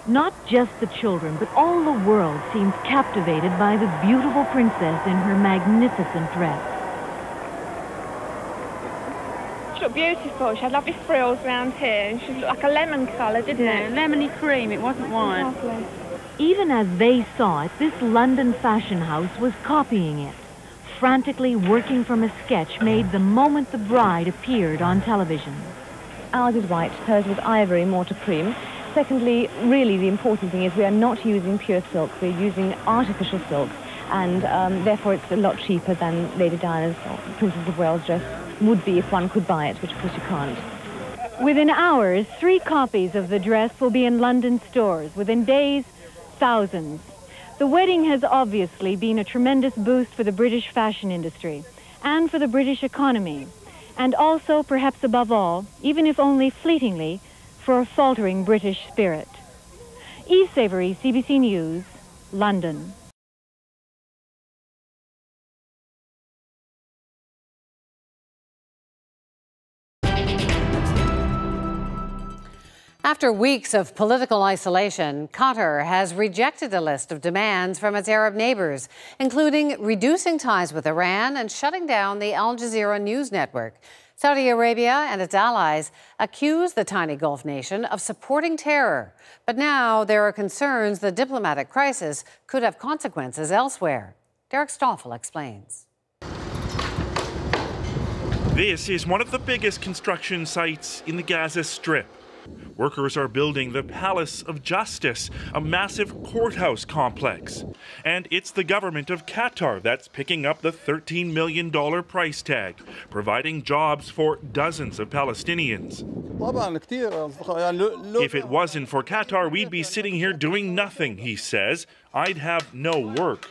Not just the children, but all the world seemed captivated by the beautiful princess in her magnificent dress. She looked beautiful. She had lovely frills around here, and she looked like a lemon colour, didn't it? Lemony cream, it wasn't white. Lovely. Even as they saw it, this London fashion house was copying it, frantically working from a sketch made the moment the bride appeared on television. Ours is white, hers was ivory, more to cream. Secondly, really the important thing is we are not using pure silk, we're using artificial silk, and therefore it's a lot cheaper than Lady Diana's or Princess of Wales dress would be if one could buy it, which of course you can't. Within hours, 3 copies of the dress will be in London stores. Within days, thousands. The wedding has obviously been a tremendous boost for the British fashion industry and for the British economy, and also, perhaps above all, even if only fleetingly, for a faltering British spirit. Eve Savory, CBC News, London. After weeks of political isolation, Qatar has rejected a list of demands from its Arab neighbors, including reducing ties with Iran and shutting down the Al Jazeera news network. Saudi Arabia and its allies accuse the tiny Gulf nation of supporting terror. But now there are concerns the diplomatic crisis could have consequences elsewhere. Derek Stoffel explains. This is one of the biggest construction sites in the Gaza Strip. Workers are building the Palace of Justice, a massive courthouse complex. And it's the government of Qatar that's picking up the $13 million price tag, providing jobs for dozens of Palestinians. If it wasn't for Qatar, we'd be sitting here doing nothing, he says. I'd have no work.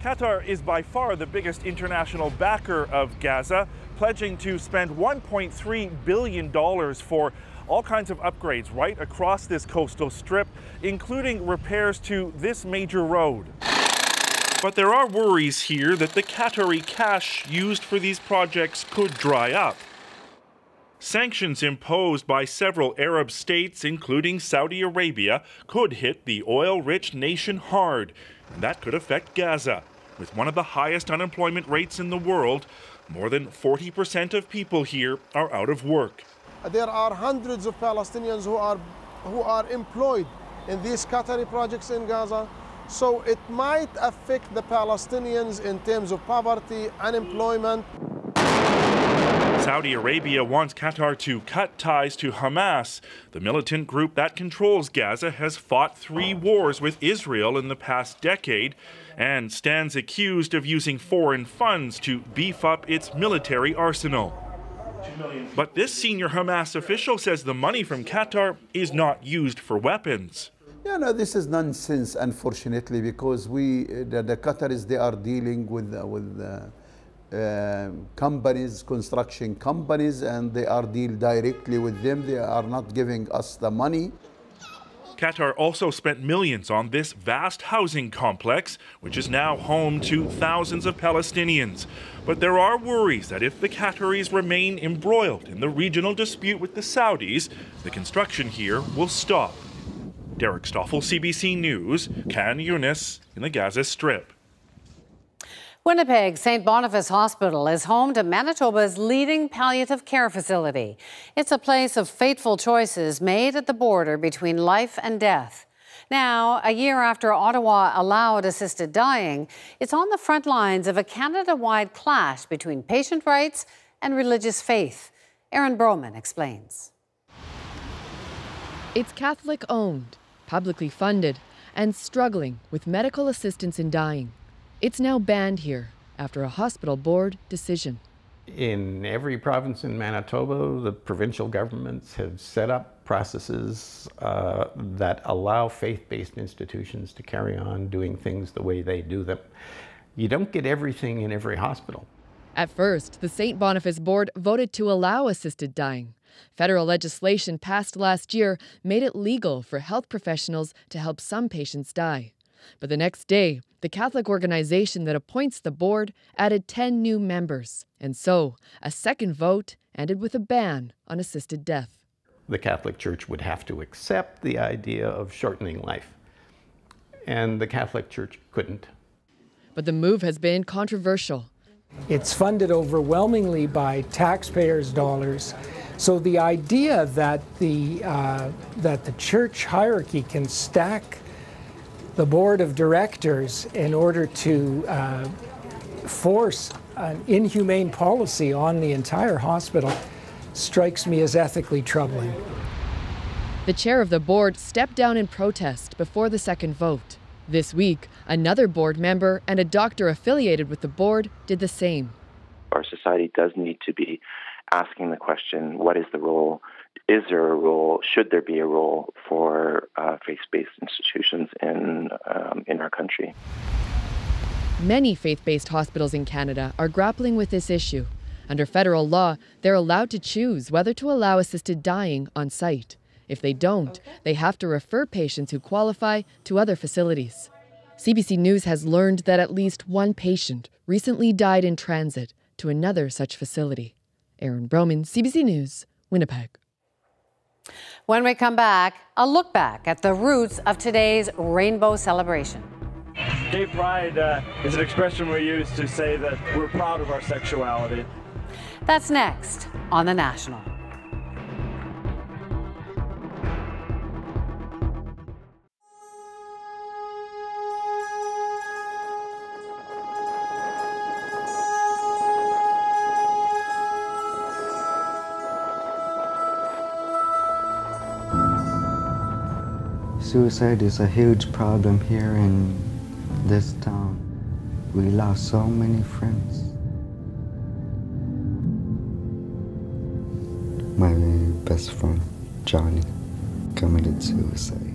Qatar is by far the biggest international backer of Gaza, pledging to spend $1.3 billion for all kinds of upgrades right across this coastal strip, including repairs to this major road. But there are worries here that the Qatari cash used for these projects could dry up. Sanctions imposed by several Arab states, including Saudi Arabia, could hit the oil-rich nation hard, and that could affect Gaza. With one of the highest unemployment rates in the world, more than 40% of people here are out of work. There are hundreds of Palestinians who are employed in these Qatari projects in Gaza. So it might affect the Palestinians in terms of poverty, unemployment. Saudi Arabia wants Qatar to cut ties to Hamas. The militant group that controls Gaza has fought 3 wars with Israel in the past decade and stands accused of using foreign funds to beef up its military arsenal. But this senior Hamas official says the money from Qatar is not used for weapons. Yeah, no, this is nonsense, unfortunately, because the Qataris, they are dealing with companies, construction companies, and they are deal directly with them. They are not giving us the money. Qatar also spent millions on this vast housing complex, which is now home to thousands of Palestinians. But there are worries that if the Qataris remain embroiled in the regional dispute with the Saudis, the construction here will stop. Derek Stoffel, CBC News, Khan Yunis in the Gaza Strip. Winnipeg St. Boniface Hospital is home to Manitoba's leading palliative care facility. It's a place of fateful choices made at the border between life and death. Now, a year after Ottawa allowed assisted dying, it's on the front lines of a Canada-wide clash between patient rights and religious faith. Aaron Broman explains. It's Catholic-owned, publicly funded, and struggling with medical assistance in dying. It's now banned here after a hospital board decision. In every province in Manitoba, the provincial governments have set up processes that allow faith-based institutions to carry on doing things the way they do them. You don't get everything in every hospital. At first, the St. Boniface Board voted to allow assisted dying. Federal legislation passed last year made it legal for health professionals to help some patients die. But the next day, the Catholic organization that appoints the board added 10 new members. And so, a second vote ended with a ban on assisted death. The Catholic Church would have to accept the idea of shortening life. And the Catholic Church couldn't. But the move has been controversial. It's funded overwhelmingly by taxpayers' dollars. So the idea that the church hierarchy can stack the board of directors in order to force an inhumane policy on the entire hospital strikes me as ethically troubling. The chair of the board stepped down in protest before the second vote. This week, another board member and a doctor affiliated with the board did the same. Our society does need to be asking the question, what is the role? Is there a role? Should there be a role for faith-based institutions in our country? Many faith-based hospitals in Canada are grappling with this issue. Under federal law, they're allowed to choose whether to allow assisted dying on site. If they don't, they have to refer patients who qualify to other facilities. CBC News has learned that at least one patient recently died in transit to another such facility. Aaron Broman, CBC News, Winnipeg. When we come back, a look back at the roots of today's rainbow celebration. Gay pride is an expression we use to say that we're proud of our sexuality. That's next on The National. Suicide is a huge problem here in this town. We lost so many friends. My best friend, Johnny, committed suicide.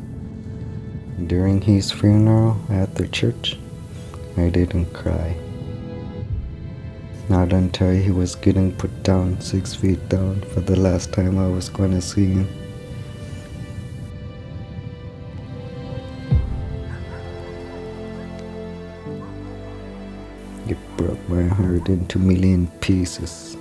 During his funeral at the church, I didn't cry. Not until he was getting put down 6 feet down for the last time I was going to see him. It broke my heart into a million pieces.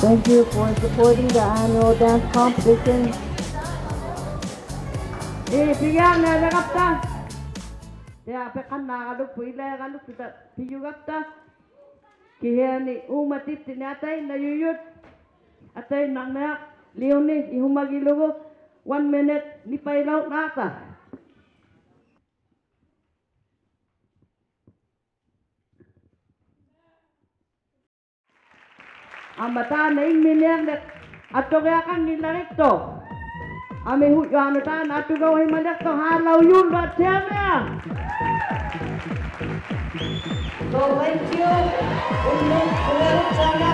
Thank you for supporting the annual dance competition. One minute, ni pailaw nata. Amata na minyan atogya kang nilarito. Ami huyano ta na atugaw himalak to halaw yun ba tiyan. So thank you. Umarut sana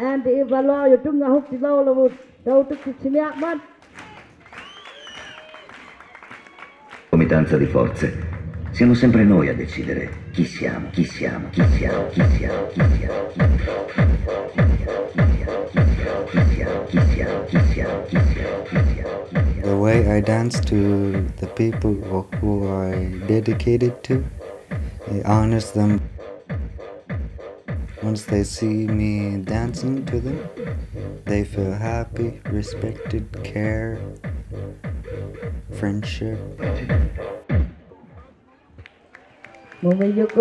Andy Ivalo, you took the hook to low, don't took the chiniak man. Comitanza di forze. Siamo sempre noi a decidere chi siamo, chi siamo, chi siamo, chi siamo, chi siamo, chi siamo, chi siamo, chi siamo, chi siamo. The way I dance to the people who I dedicated to, it honors them. Once they see me dancing to them, they feel happy, respected, care, friendship. Summer is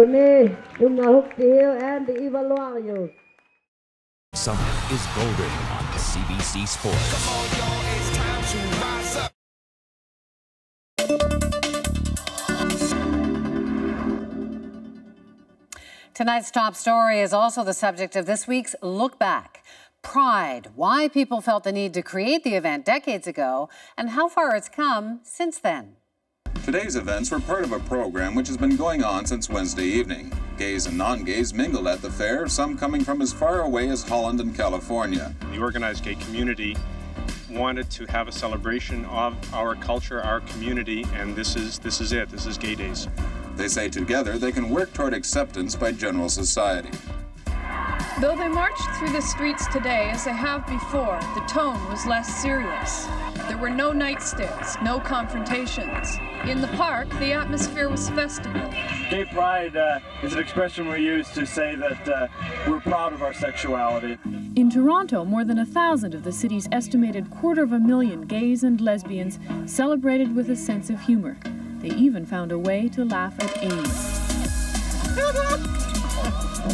golden on CBC Sports. Come on, y'all, it's time to rise up. Tonight's top story is also the subject of this week's Look Back. Pride, why people felt the need to create the event decades ago, and how far it's come since then. Today's events were part of a program which has been going on since Wednesday evening. Gays and non-gays mingled at the fair, some coming from as far away as Holland and California. The organized gay community wanted to have a celebration of our culture, our community, and this is it. This is Gay Days. They say together they can work toward acceptance by general society. Though they marched through the streets today as they have before, the tone was less serious. There were no nightstands, no confrontations. In the park, the atmosphere was festival. Gay pride is an expression we use to say that we're proud of our sexuality. In Toronto, more than 1,000 of the city's estimated 250,000 gays and lesbians celebrated with a sense of humor. They even found a way to laugh at AIDS.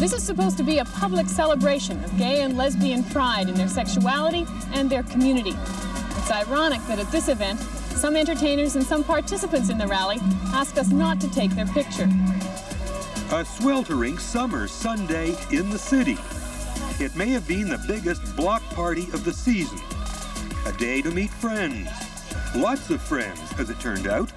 This is supposed to be a public celebration of gay and lesbian pride in their sexuality and their community. It's ironic that at this event, some entertainers and some participants in the rally ask us not to take their picture. A sweltering summer Sunday in the city. It may have been the biggest block party of the season. A day to meet friends. Lots of friends, as it turned out.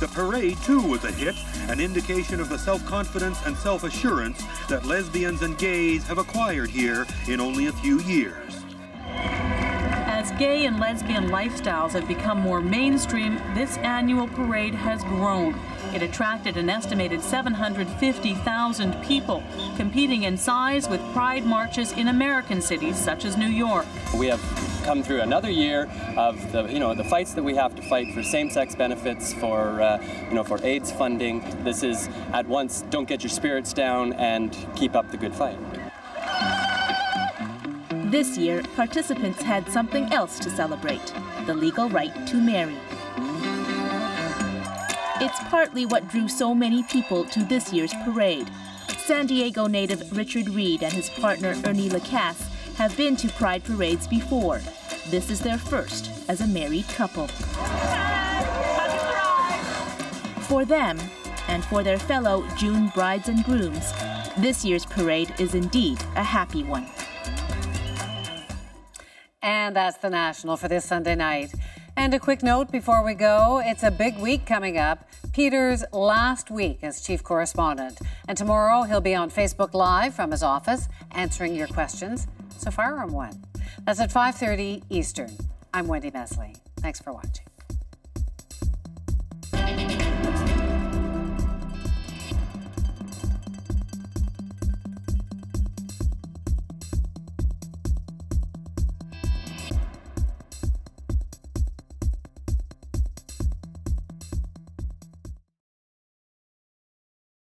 The parade, too, was a hit, an indication of the self-confidence and self-assurance that lesbians and gays have acquired here in only a few years. As gay and lesbian lifestyles have become more mainstream, this annual parade has grown. It attracted an estimated 750,000 people, competing in size with pride marches in American cities such as New York. We have come through another year of the fights that we have to fight for same-sex benefits, for for AIDS funding. This is at once don't get your spirits down and keep up the good fight. This year, participants had something else to celebrate, the legal right to marry. It's partly what drew so many people to this year's parade. San Diego native Richard Reed and his partner Ernie Lacasse have been to pride parades before. This is their first as a married couple. For them, and for their fellow June brides and grooms, this year's parade is indeed a happy one. And that's the National for this Sunday night. And a quick note before we go, it's a big week coming up. Peter's last week as chief correspondent. And tomorrow he'll be on Facebook Live from his office answering your questions. So fire him one. That's at 5:30 Eastern. I'm Wendy Mesley. Thanks for watching.